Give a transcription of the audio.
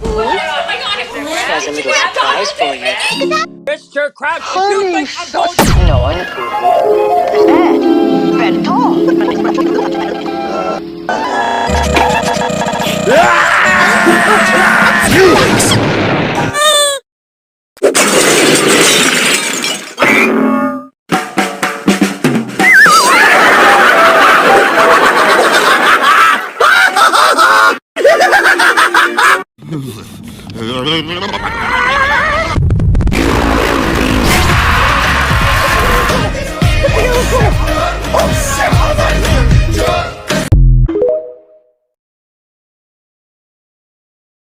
Has a little surprise for you. Mr. Crouch, Honey, No, I'm Pooh. Red at all. You